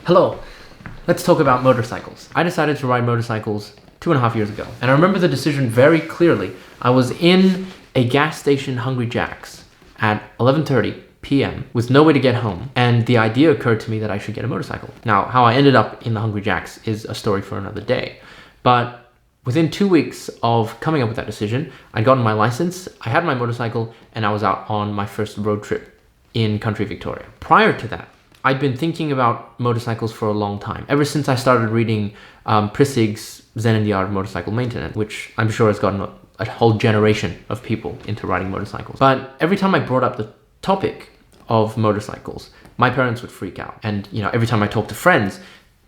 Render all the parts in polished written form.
Hello, let's talk about motorcycles. I decided to ride motorcycles 2.5 years ago, and I remember the decision very clearly. I was in a gas station, Hungry Jack's, at 11:30 p.m. with no way to get home, and the idea occurred to me that I should get a motorcycle. Now, how I ended up in the Hungry Jack's is a story for another day, but within 2 weeks of coming up with that decision, I'd gotten my license, I had my motorcycle, and I was out on my first road trip in country Victoria. Prior to that, I'd been thinking about motorcycles for a long time, ever since I started reading Prissig's Zen and the Art of Motorcycle Maintenance, which I'm sure has gotten a whole generation of people into riding motorcycles. But every time I brought up the topic of motorcycles, my parents would freak out. And every time I talked to friends,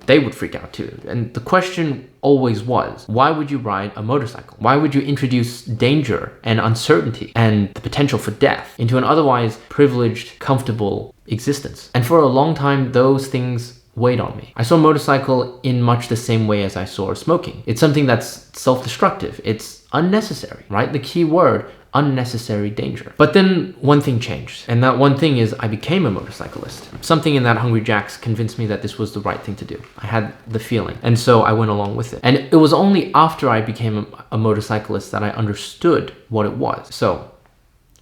they would freak out too. And the question always was, why would you ride a motorcycle? Why would you introduce danger and uncertainty and the potential for death into an otherwise privileged, comfortable existence? And for a long time, those things weighed on me. I saw motorcycle in much the same way as I saw smoking. It's something that's self-destructive. It's unnecessary, right? The key word, unnecessary danger. But then one thing changed, and that one thing is I became a motorcyclist. Something in that Hungry Jack's convinced me that this was the right thing to do. I had the feeling, and so I went along with it. And it was only after I became a motorcyclist that I understood what it was. So,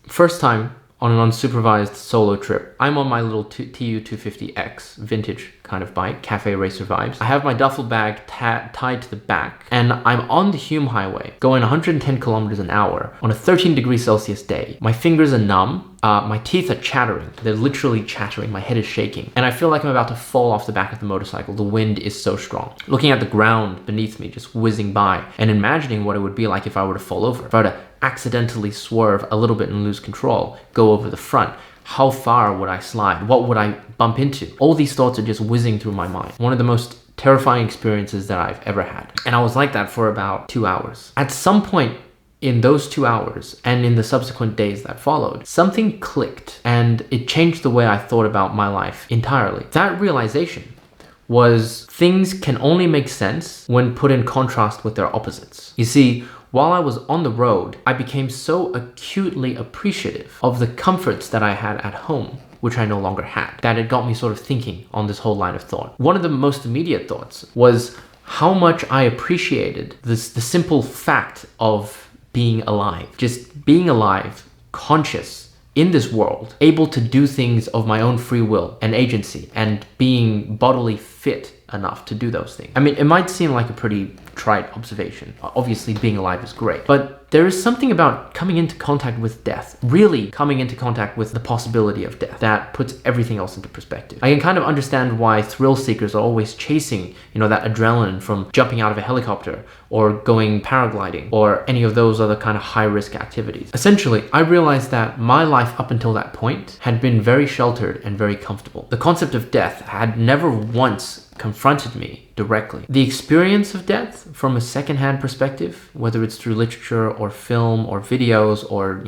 first time on an unsupervised solo trip, I'm on my little TU250X vintage kind of bike, Cafe Racer vibes. I have my duffel bag tied to the back, and I'm on the Hume Highway going 110 kilometers an hour on a 13 degrees Celsius day. My fingers are numb, my teeth are chattering. They're literally chattering, my head is shaking, and I feel like I'm about to fall off the back of the motorcycle. The wind is so strong. Looking at the ground beneath me, just whizzing by, and imagining what it would be like if I were to fall over, if I were to accidentally swerve a little bit and lose control, go over the front. How far would I slide? What would I bump into? All these thoughts are just whizzing through my mind. One of the most terrifying experiences that I've ever had. And I was like that for about 2 hours. At some point in those 2 hours and in the subsequent days that followed, something clicked and it changed the way I thought about my life entirely. That realization was things can only make sense when put in contrast with their opposites. You see, while I was on the road, I became so acutely appreciative of the comforts that I had at home, which I no longer had, that it got me sort of thinking on this whole line of thought. One of the most immediate thoughts was how much I appreciated the simple fact of being alive. Just being alive, conscious, in this world, able to do things of my own free will and agency, and being bodily fit enough to do those things. I mean, it might seem like a pretty trite observation. Obviously, being alive is great, but there is something about coming into contact with death, really coming into contact with the possibility of death, that puts everything else into perspective. I can kind of understand why thrill seekers are always chasing, that adrenaline from jumping out of a helicopter or going paragliding or any of those other kind of high-risk activities. Essentially, I realized that my life up until that point had been very sheltered and very comfortable. The concept of death had never once confronted me directly. The experience of death from a secondhand perspective, whether it's through literature or film or videos or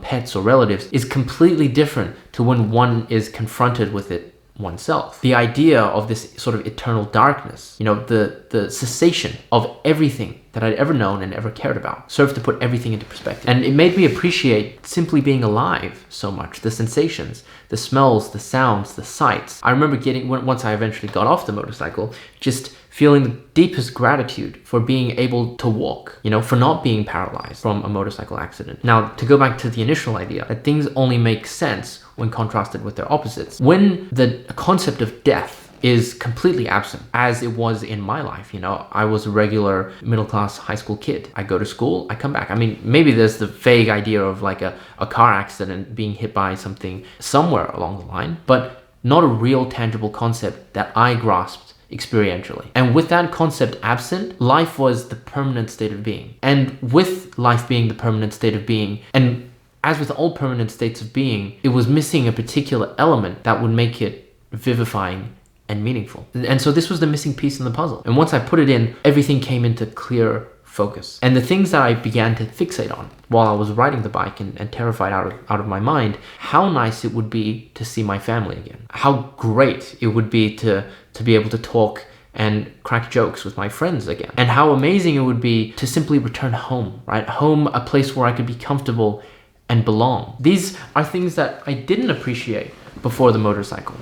pets or relatives, is completely different to when one is confronted with it oneself. The idea of this sort of eternal darkness, the cessation of everything that I'd ever known and ever cared about, served to put everything into perspective. And it made me appreciate simply being alive so much. The sensations, the smells, the sounds, the sights. I remember once I eventually got off the motorcycle, just feeling the deepest gratitude for being able to walk, for not being paralyzed from a motorcycle accident. Now, to go back to the initial idea, that things only make sense when contrasted with their opposites. When the concept of death is completely absent, as it was in my life. I was a regular middle-class high school kid. I go to school, I come back. I mean, maybe there's the vague idea of like a car accident, being hit by something somewhere along the line, but not a real tangible concept that I grasped experientially. And with that concept absent, life was the permanent state of being. And with life being the permanent state of being, and as with all permanent states of being, it was missing a particular element that would make it vivifying and meaningful. And so this was the missing piece in the puzzle. And once I put it in, everything came into clear focus. And the things that I began to fixate on while I was riding the bike and terrified out of my mind, how nice it would be to see my family again. How great it would be to be able to talk and crack jokes with my friends again. And how amazing it would be to simply return home, right? Home, a place where I could be comfortable and belong. These are things that I didn't appreciate before the motorcycle.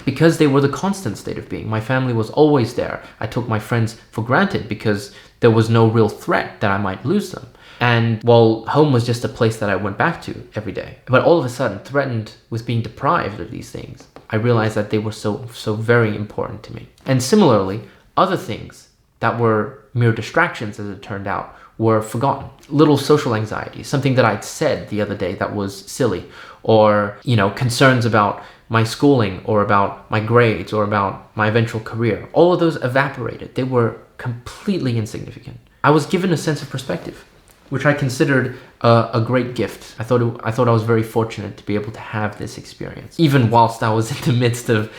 because they were the constant state of being. My family was always there. I took my friends for granted because there was no real threat that I might lose them. And well, home was just a place that I went back to every day. But all of a sudden, threatened with being deprived of these things, I realized that they were so very important to me. And similarly, other things that were mere distractions, as it turned out, were forgotten. Little social anxiety, something that I'd said the other day that was silly, or, concerns about my schooling or about my grades or about my eventual career. All of those evaporated. They were completely insignificant. I was given a sense of perspective, which I considered a great gift. I thought I was very fortunate to be able to have this experience, even whilst I was in the midst of,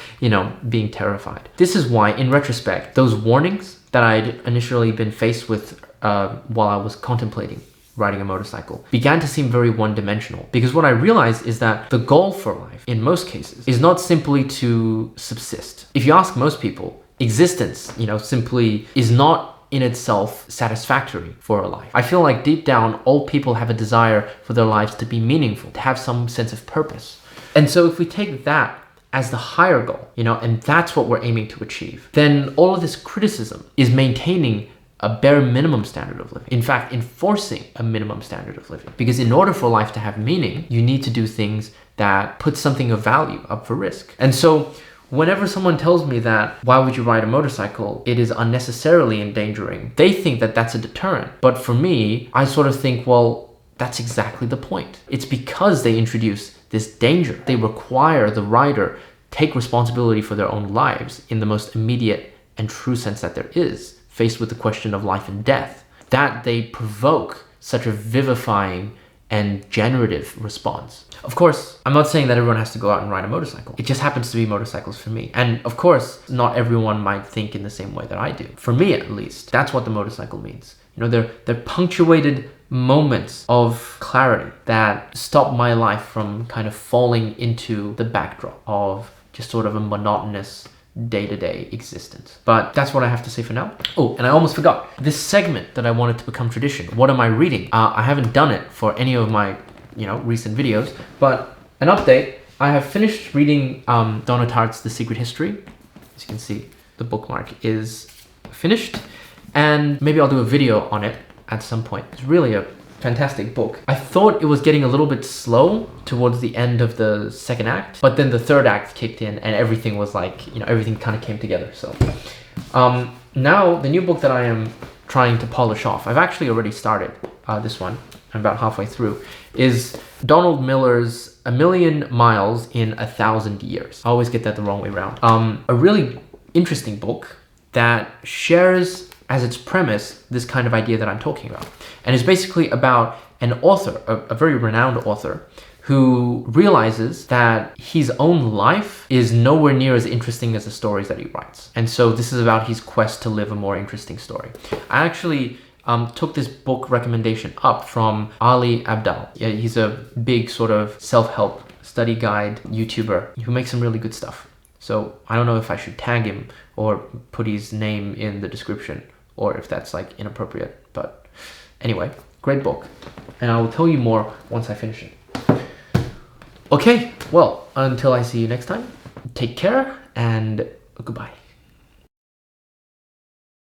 being terrified. This is why, in retrospect, those warnings that I'd initially been faced with while I was contemplating riding a motorcycle began to seem very one-dimensional. Because what I realized is that the goal for life, in most cases, is not simply to subsist. If you ask most people, existence, simply is not in itself satisfactory for a life. I feel like deep down, all people have a desire for their lives to be meaningful, to have some sense of purpose. And so if we take that as the higher goal, and that's what we're aiming to achieve, then all of this criticism is maintaining a bare minimum standard of living. In fact, enforcing a minimum standard of living. Because in order for life to have meaning, you need to do things that put something of value up for risk. And so whenever someone tells me that, why would you ride a motorcycle? It is unnecessarily endangering. They think that that's a deterrent. But for me, I sort of think, well, that's exactly the point. It's because they introduce this danger. They require the rider take responsibility for their own lives in the most immediate and true sense that there is, faced with the question of life and death, that they provoke such a vivifying and generative response. Of course, I'm not saying that everyone has to go out and ride a motorcycle. It just happens to be motorcycles for me. And of course, not everyone might think in the same way that I do. For me, at least, that's what the motorcycle means. They're punctuated moments of clarity that stop my life from kind of falling into the backdrop of just sort of a monotonous day-to-day existence. But that's what I have to say for now. Oh, and I almost forgot. This segment that I wanted to become tradition. What am I reading? I haven't done it for any of my, recent videos, but an update. I have finished reading Donna Tartt's The Secret History. As you can see, the bookmark is finished, and maybe I'll do a video on it at some point. It's really a fantastic book. I thought it was getting a little bit slow towards the end of the second act, but then the third act kicked in and everything was like, everything kind of came together. So now the new book that I am trying to polish off, I've actually already started this one, I'm about halfway through, is Donald Miller's A Million Miles in 1,000 Years. I always get that the wrong way around. A really interesting book that shares as its premise this kind of idea that I'm talking about. And it's basically about an author, a very renowned author, who realizes that his own life is nowhere near as interesting as the stories that he writes. And so this is about his quest to live a more interesting story. I actually took this book recommendation up from Ali Abdaal. Yeah, he's a big sort of self-help study guide YouTuber who makes some really good stuff. So I don't know if I should tag him or put his name in the description, or if that's like inappropriate, but anyway, great book. And I will tell you more once I finish it. Okay, well, until I see you next time, take care and goodbye.